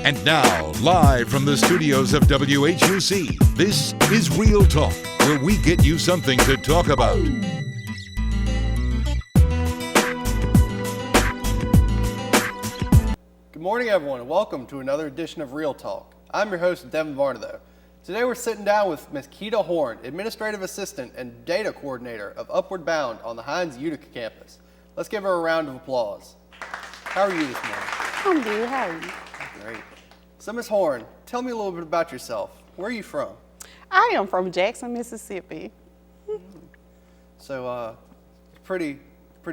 And now, live from the studios of WHUC, this is Real Talk, where we get you something to talk about. Good morning, everyone, and welcome to another edition of Real Talk. I'm your host, Devin Varnado. Today we're sitting down with Ms. Quita Horne, Administrative Assistant and Data Coordinator of Upward Bound on the Hines Utica campus. Let's give her a round of applause. How are you this morning? I'm good. How are you? Great. So, Ms. Horne, tell me a little bit about yourself. Where are you from? I am from Jackson, Mississippi. So, pretty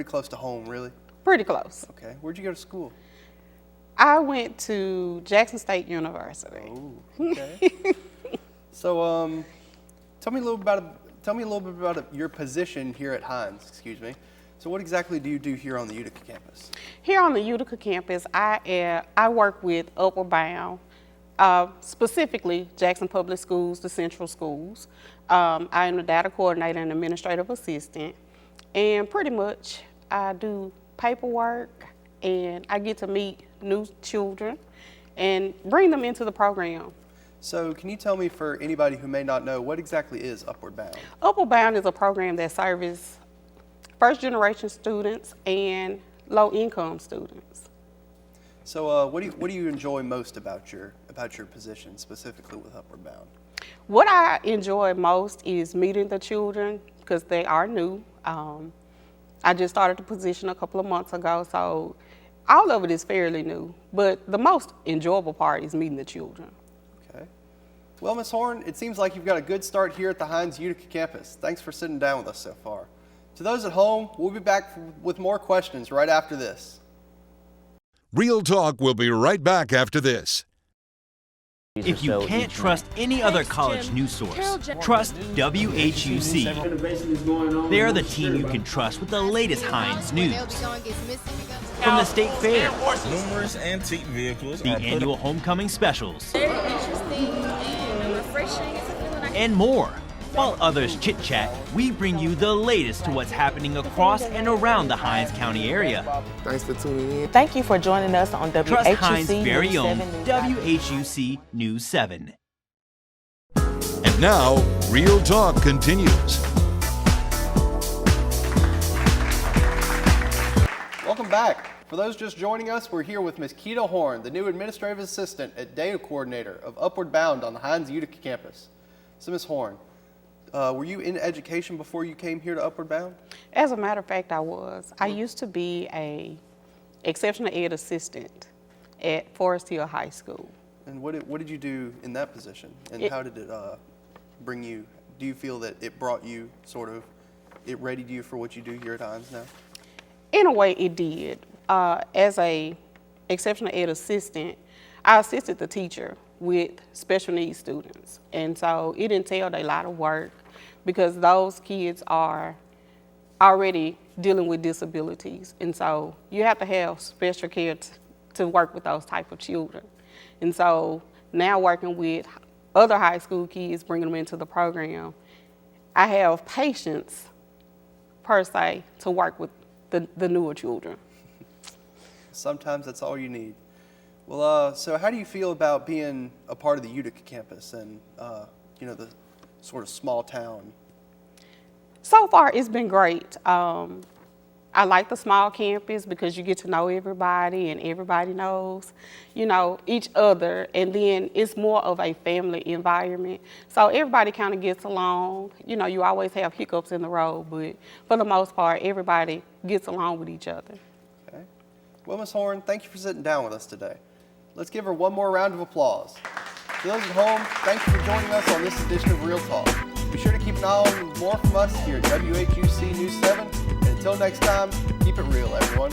close to home, really? Pretty close. Okay. Where'd you go to school? I went to Jackson State University. Oh, okay. So, tell me a little bit about your position here at Hines. Excuse me. So, what exactly do you do here on the Utica campus? Here on the Utica campus, I work with Upward Bound, specifically Jackson Public Schools, the Central Schools. I am the data coordinator and administrative assistant, and pretty much I do paperwork, and I get to meet new children and bring them into the program. So can you tell me, for anybody who may not know, what exactly is Upward Bound? Upward Bound is a program that serves first-generation students and low-income students. So what do you enjoy most about your position, specifically with Upward Bound? What I enjoy most is meeting the children because they are new. I just started the position a couple of months ago, so all of it is fairly new. But the most enjoyable part is meeting the children. Okay. Well, Ms. Horne, it seems like you've got a good start here at the Hines Utica campus. Thanks for sitting down with us so far. To those at home, we'll be back with more questions right after this. Real Talk will be right back after this. If you can't trust any other college news source, trust WHUC. They are the team you can trust with the latest Hines news. From the state fair, numerous antique vehicles, the annual homecoming specials, Very interesting and refreshing. It's a feeling and more. While others chit-chat, we bring you the latest to what's happening across and around the Hines County area. Thanks for tuning in. Thank you for joining us on WHUC Trust Hines' News very own 7 WHUC News 7. And now, Real Talk continues. Welcome back. For those just joining us, we're here with Ms. Quita Horne, the new Administrative Assistant and Data Coordinator of Upward Bound on the Hines Utica campus. So, Ms. Horne, were you in education before you came here to Upward Bound? As a matter of fact, I was. I used to be a exceptional ed assistant at Forest Hill High School. And what did you do in that position? And how did it bring you? Do you feel that it brought you it readied you for what you do here at Hines now? In a way, it did. As a exceptional ed assistant, I assisted the teacher with special needs students. And so it entailed a lot of work because those kids are already dealing with disabilities. And so you have to have special care to work with those type of children. And so now working with other high school kids, bringing them into the program, I have patience, per se, to work with the newer children. Sometimes that's all you need. Well, so how do you feel about being a part of the Utica campus and, the sort of small town? So far, it's been great. I like the small campus because you get to know everybody and everybody knows, each other. And then it's more of a family environment. So everybody kind of gets along. You always have hiccups in the road, but for the most part, everybody gets along with each other. Okay. Well, Ms. Horne, thank you for sitting down with us today. Let's give her one more round of applause. To those at home, thank you for joining us on this edition of Real Talk. Be sure to keep an eye on more from us here at WHUC News 7. And until next time, keep it real, everyone.